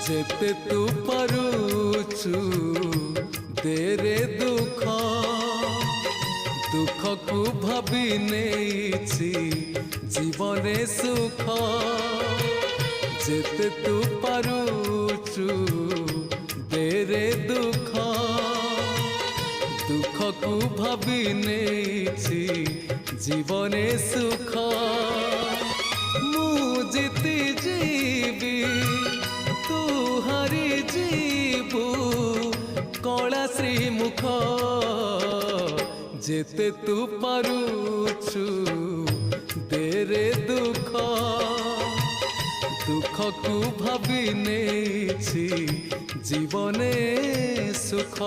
जेते तू पारुचु देरे दुख दुख को भाभी नेछि जीवने सुख जेते तू पारुचु देरे दुख दुख को भाभी नेछि जीवने सुख मु जीती जीवी तू हारी जीवु कला श्रीमुख जेते तू पारुचु देरे दुख दुख को भाभी नेछि जीवने सुख।